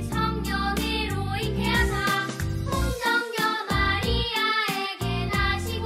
성령으로 잉태하사 홍정녀 마리아에게 나신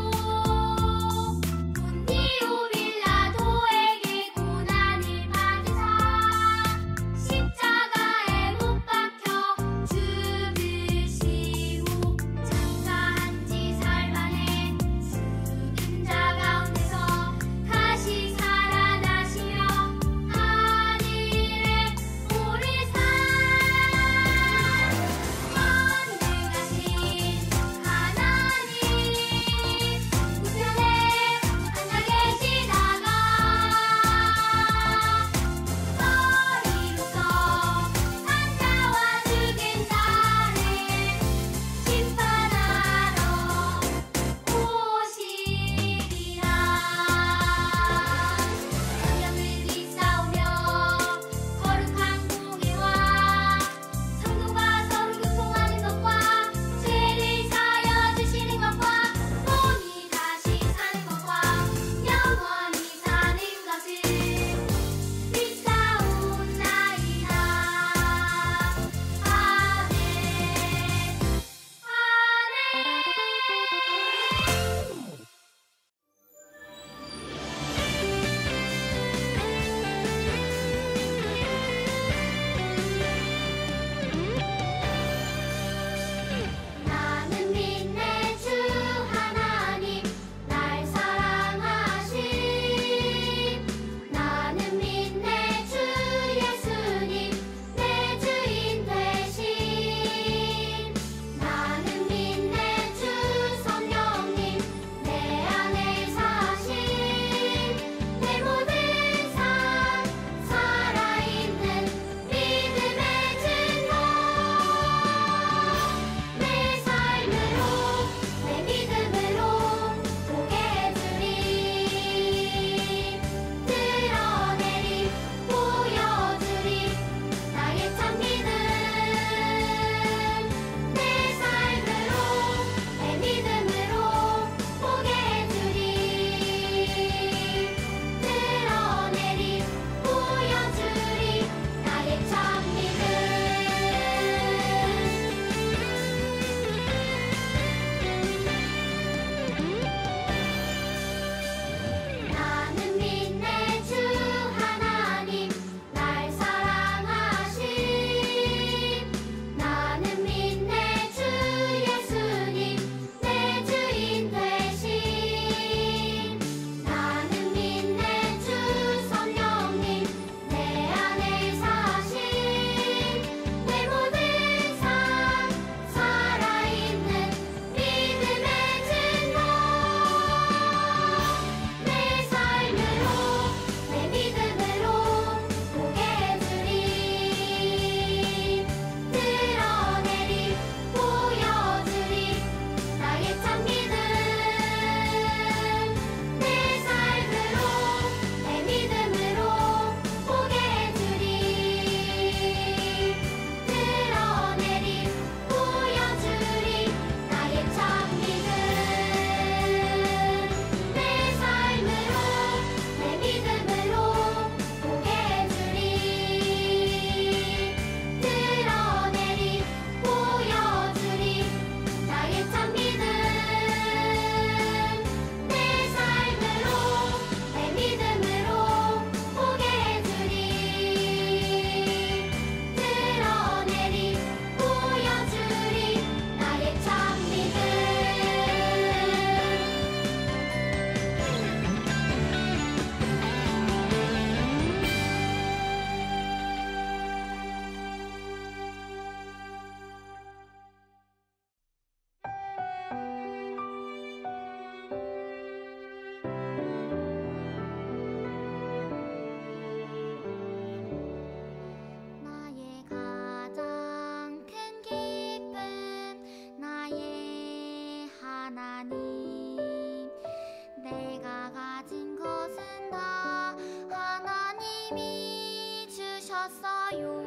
하나님이 주셨어요.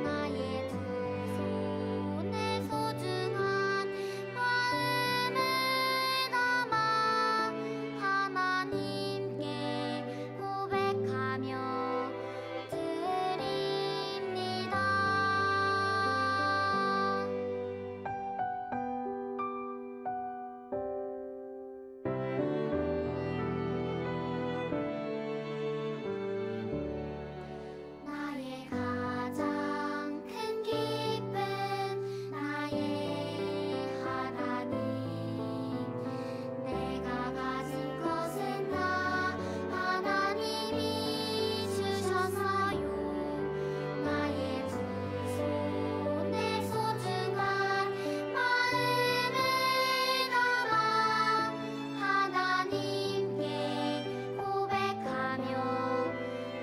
나의 두 손에 소중한 마음을 담아 하나님께 고백하며 드립니다. 나의 가장 큰 기쁨 나의 하나님 내가 가진 것은 다 하나님이 주셨어요. 나의 두 손에 소중한 마음을 담아 하나님께 고백하며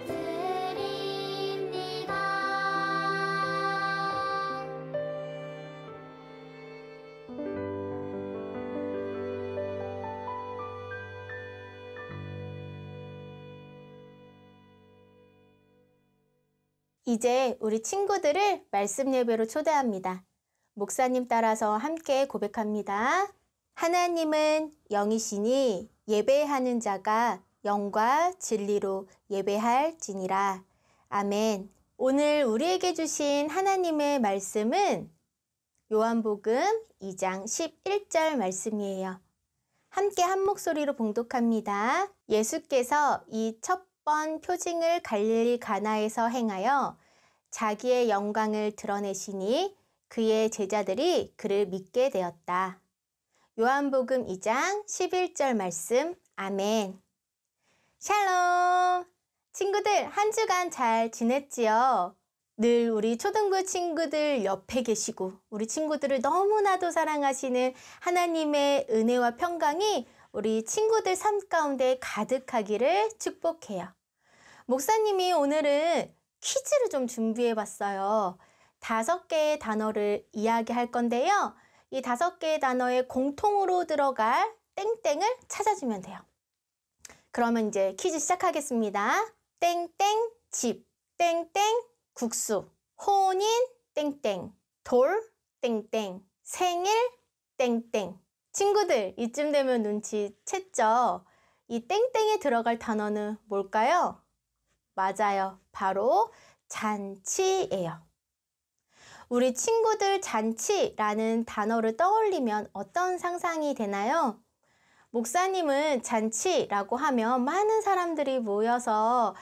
드립니다. 이제 우리 친구들을 말씀 예배로 초대합니다. 목사님 따라서 함께 고백합니다. 하나님은 영이시니 예배하는 자가 영과 진리로 예배할지니라. 아멘. 오늘 우리에게 주신 하나님의 말씀은 요한복음 2장 11절 말씀이에요. 함께 한 목소리로 봉독합니다. 예수께서 이 첫 번 표징을 갈릴리 가나에서 행하여 자기의 영광을 드러내시니 그의 제자들이 그를 믿게 되었다. 요한복음 2장 11절 말씀. 아멘. 샬롬! 친구들, 한 주간 잘 지냈지요? 늘 우리 초등부 친구들 옆에 계시고 우리 친구들을 너무나도 사랑하시는 하나님의 은혜와 평강이 우리 친구들 삶 가운데 가득하기를 축복해요. 목사님이 오늘은 퀴즈를 좀 준비해 봤어요. 5개의 단어를 이야기할 건데요. 이 5개의 단어에 공통으로 들어갈 땡땡을 찾아주면 돼요. 그러면 이제 퀴즈 시작하겠습니다. 땡땡 집, 땡땡 국수, 혼인 땡땡, 돌 땡땡, 생일 땡땡. 친구들, 이쯤 되면 눈치챘죠? 이 땡땡에 들어갈 단어는 뭘까요? 맞아요. 바로 잔치예요. 우리 친구들 잔치라는 단어를 떠올리면 어떤 상상이 되나요? 목사님은 잔치라고 하면 많은 사람들이 모여서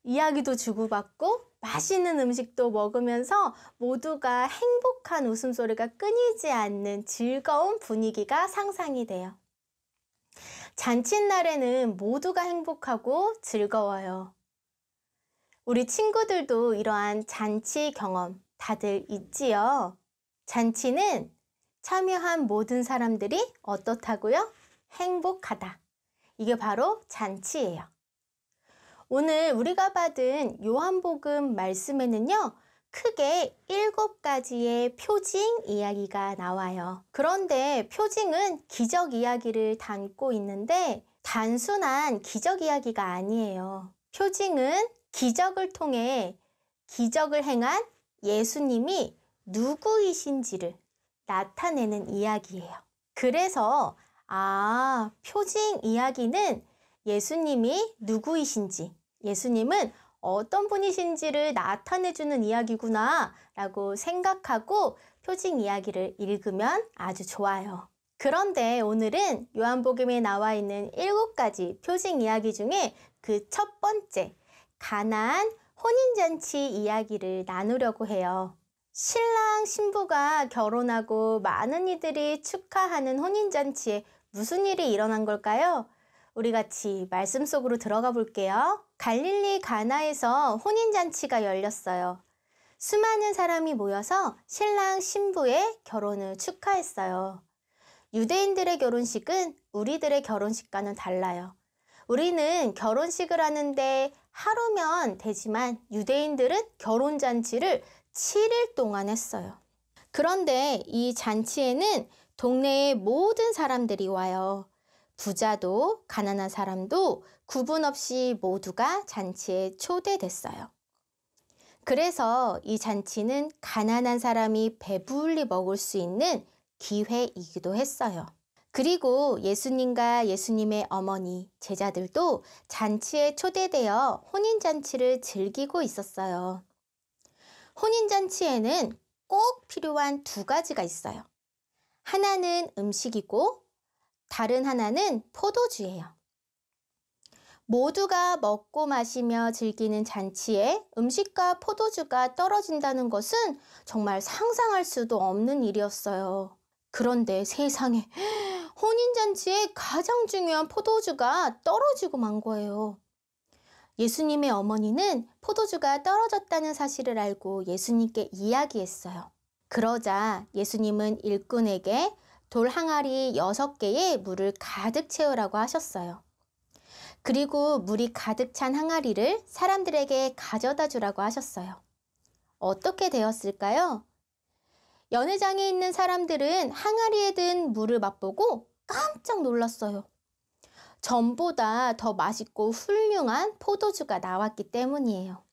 이야기도 주고받고 맛있는 음식도 먹으면서 모두가 행복한 웃음소리가 끊이지 않는 즐거운 분위기가 상상이 돼요. 잔칫날에는 모두가 행복하고 즐거워요. 우리 친구들도 이러한 잔치 경험 다들 있지요? 잔치는 참여한 모든 사람들이 어떻다고요? 행복하다. 이게 바로 잔치예요. 오늘 우리가 받은 요한복음 말씀에는요, 크게 7가지의 표징 이야기가 나와요. 그런데 표징은 기적 이야기를 담고 있는데 단순한 기적 이야기가 아니에요. 표징은 기적을 통해 기적을 행한 예수님이 누구이신지를 나타내는 이야기예요. 그래서 표징 이야기는 예수님이 누구이신지, 예수님은 어떤 분이신지를 나타내주는 이야기구나 라고 생각하고 표징 이야기를 읽으면 아주 좋아요. 그런데 오늘은 요한복음에 나와 있는 7가지 표징 이야기 중에 그 첫 번째, 가나안 혼인잔치 이야기를 나누려고 해요. 신랑 신부가 결혼하고 많은 이들이 축하하는 혼인잔치에 무슨 일이 일어난 걸까요? 우리 같이 말씀 속으로 들어가 볼게요. 갈릴리 가나에서 혼인잔치가 열렸어요. 수많은 사람이 모여서 신랑 신부의 결혼을 축하했어요. 유대인들의 결혼식은 우리들의 결혼식과는 달라요. 우리는 결혼식을 하는데 하루면 되지만 유대인들은 결혼잔치를 7일 동안 했어요. 그런데 이 잔치에는 동네의 모든 사람들이 와요. 부자도 가난한 사람도 구분 없이 모두가 잔치에 초대됐어요. 그래서 이 잔치는 가난한 사람이 배불리 먹을 수 있는 기회이기도 했어요. 그리고 예수님과 예수님의 어머니, 제자들도 잔치에 초대되어 혼인잔치를 즐기고 있었어요. 혼인잔치에는 꼭 필요한 두 가지가 있어요. 하나는 음식이고 다른 하나는 포도주예요. 모두가 먹고 마시며 즐기는 잔치에 음식과 포도주가 떨어진다는 것은 정말 상상할 수도 없는 일이었어요. 그런데 세상에 혼인잔치에 가장 중요한 포도주가 떨어지고 만 거예요. 예수님의 어머니는 포도주가 떨어졌다는 사실을 알고 예수님께 이야기했어요. 그러자 예수님은 일꾼에게 돌 항아리 6개에 물을 가득 채우라고 하셨어요. 그리고 물이 가득 찬 항아리를 사람들에게 가져다 주라고 하셨어요. 어떻게 되었을까요? 연회장에 있는 사람들은 항아리에 든 물을 맛보고 깜짝 놀랐어요. 전보다 더 맛있고 훌륭한 포도주가 나왔기 때문이에요.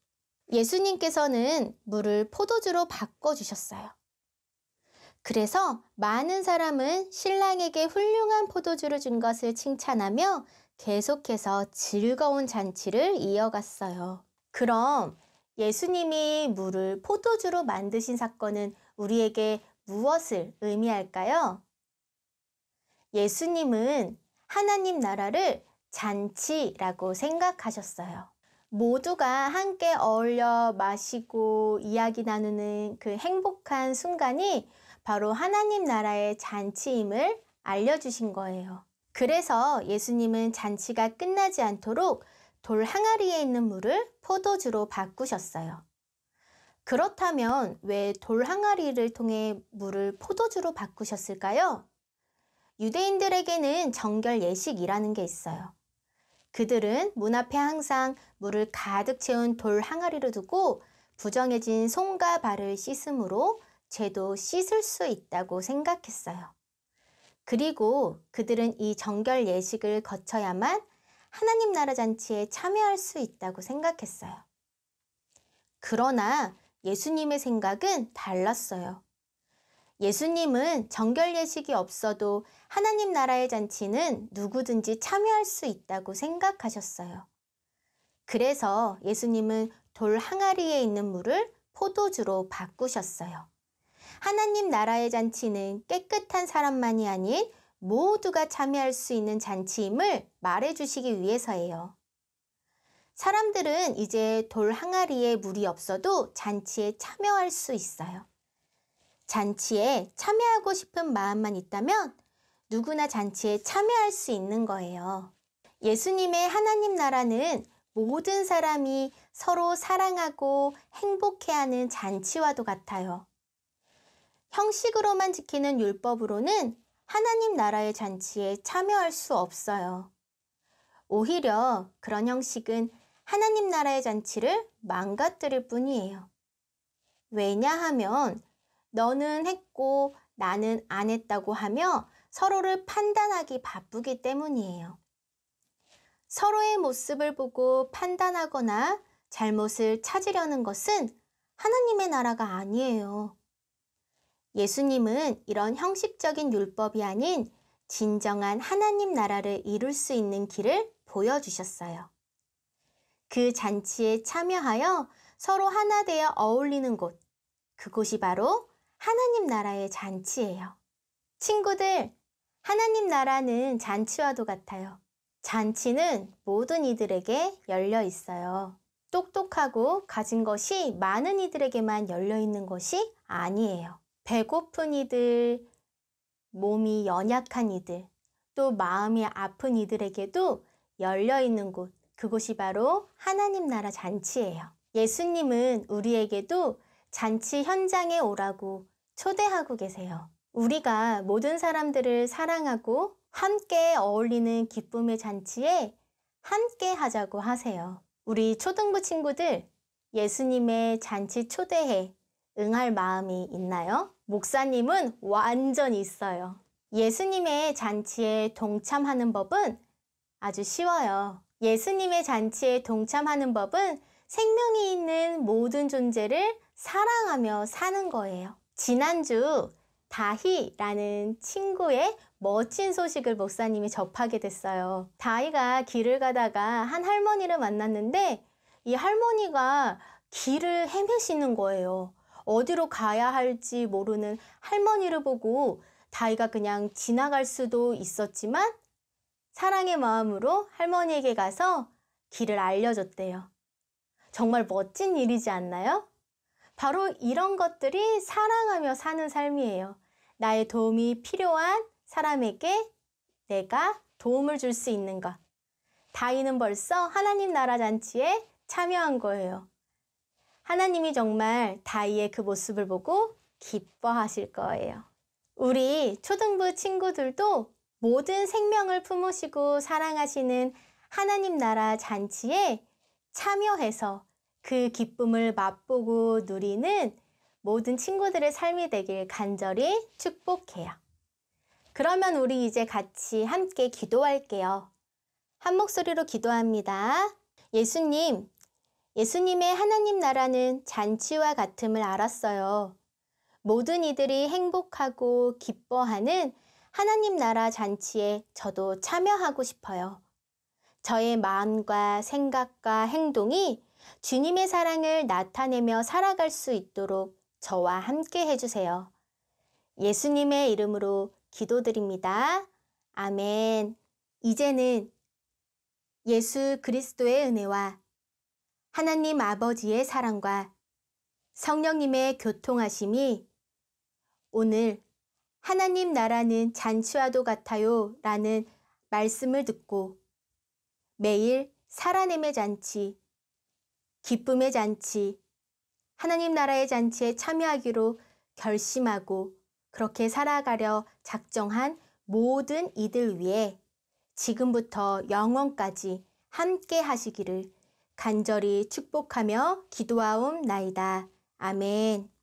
예수님께서는 물을 포도주로 바꿔주셨어요. 그래서 많은 사람은 신랑에게 훌륭한 포도주를 준 것을 칭찬하며 계속해서 즐거운 잔치를 이어갔어요. 그럼 예수님이 물을 포도주로 만드신 사건은 우리에게 무엇을 의미할까요? 예수님은 하나님 나라를 잔치라고 생각하셨어요. 모두가 함께 어울려 마시고 이야기 나누는 그 행복한 순간이 바로 하나님 나라의 잔치임을 알려주신 거예요. 그래서 예수님은 잔치가 끝나지 않도록 돌 항아리에 있는 물을 포도주로 바꾸셨어요. 그렇다면 왜 돌 항아리를 통해 물을 포도주로 바꾸셨을까요? 유대인들에게는 정결 예식이라는 게 있어요. 그들은 문 앞에 항상 물을 가득 채운 돌 항아리를 두고 부정해진 손과 발을 씻음으로 죄도 씻을 수 있다고 생각했어요. 그리고 그들은 이 정결 예식을 거쳐야만 하나님 나라 잔치에 참여할 수 있다고 생각했어요. 그러나 예수님의 생각은 달랐어요. 예수님은 정결 예식이 없어도 하나님 나라의 잔치는 누구든지 참여할 수 있다고 생각하셨어요. 그래서 예수님은 돌 항아리에 있는 물을 포도주로 바꾸셨어요. 하나님 나라의 잔치는 깨끗한 사람만이 아닌 모두가 참여할 수 있는 잔치임을 말해주시기 위해서예요. 사람들은 이제 돌 항아리에 물이 없어도 잔치에 참여할 수 있어요. 잔치에 참여하고 싶은 마음만 있다면 누구나 잔치에 참여할 수 있는 거예요. 예수님의 하나님 나라는 모든 사람이 서로 사랑하고 행복해하는 잔치와도 같아요. 형식으로만 지키는 율법으로는 하나님 나라의 잔치에 참여할 수 없어요. 오히려 그런 형식은 하나님 나라의 잔치를 망가뜨릴 뿐이에요. 왜냐하면 너는 했고 나는 안 했다고 하며 서로를 판단하기 바쁘기 때문이에요. 서로의 모습을 보고 판단하거나 잘못을 찾으려는 것은 하나님의 나라가 아니에요. 예수님은 이런 형식적인 율법이 아닌 진정한 하나님 나라를 이룰 수 있는 길을 보여주셨어요. 그 잔치에 참여하여 서로 하나 되어 어울리는 곳, 그곳이 바로 하나님 나라의 잔치예요. 친구들, 하나님 나라는 잔치와도 같아요. 잔치는 모든 이들에게 열려 있어요. 똑똑하고 가진 것이 많은 이들에게만 열려 있는 것이 아니에요. 배고픈 이들, 몸이 연약한 이들, 또 마음이 아픈 이들에게도 열려 있는 곳, 그곳이 바로 하나님 나라 잔치예요. 예수님은 우리에게도 잔치 현장에 오라고 초대하고 계세요. 우리가 모든 사람들을 사랑하고 함께 어울리는 기쁨의 잔치에 함께 하자고 하세요. 우리 초등부 친구들, 예수님의 잔치 초대에 응할 마음이 있나요? 목사님은 완전히 있어요. 예수님의 잔치에 동참하는 법은 아주 쉬워요. 예수님의 잔치에 동참하는 법은 생명이 있는 모든 존재를 사랑하며 사는 거예요. 지난주 다희라는 친구의 멋진 소식을 목사님이 접하게 됐어요. 다희가 길을 가다가 한 할머니를 만났는데 이 할머니가 길을 헤매시는 거예요. 어디로 가야 할지 모르는 할머니를 보고 다희가 그냥 지나갈 수도 있었지만 사랑의 마음으로 할머니에게 가서 길을 알려줬대요. 정말 멋진 일이지 않나요? 바로 이런 것들이 사랑하며 사는 삶이에요. 나의 도움이 필요한 사람에게 내가 도움을 줄 수 있는 것. 다희는 벌써 하나님 나라 잔치에 참여한 거예요. 하나님이 정말 다희의 그 모습을 보고 기뻐하실 거예요. 우리 초등부 친구들도 모든 생명을 품으시고 사랑하시는 하나님 나라 잔치에 참여해서 그 기쁨을 맛보고 누리는 모든 친구들의 삶이 되길 간절히 축복해요. 그러면 우리 이제 같이 함께 기도할게요. 한 목소리로 기도합니다. 예수님, 예수님의 하나님 나라는 잔치와 같음을 알았어요. 모든 이들이 행복하고 기뻐하는 하나님 나라 잔치에 저도 참여하고 싶어요. 저의 마음과 생각과 행동이 주님의 사랑을 나타내며 살아갈 수 있도록 저와 함께 해주세요. 예수님의 이름으로 기도드립니다. 아멘. 이제는 예수 그리스도의 은혜와 하나님 아버지의 사랑과 성령님의 교통하심이 오늘 하나님 나라는 잔치와도 같아요 라는 말씀을 듣고 매일 살아냄의 잔치, 기쁨의 잔치, 하나님 나라의 잔치에 참여하기로 결심하고 그렇게 살아가려 작정한 모든 이들 위해 지금부터 영원까지 함께 하시기를 간절히 축복하며 기도하옵나이다. 아멘.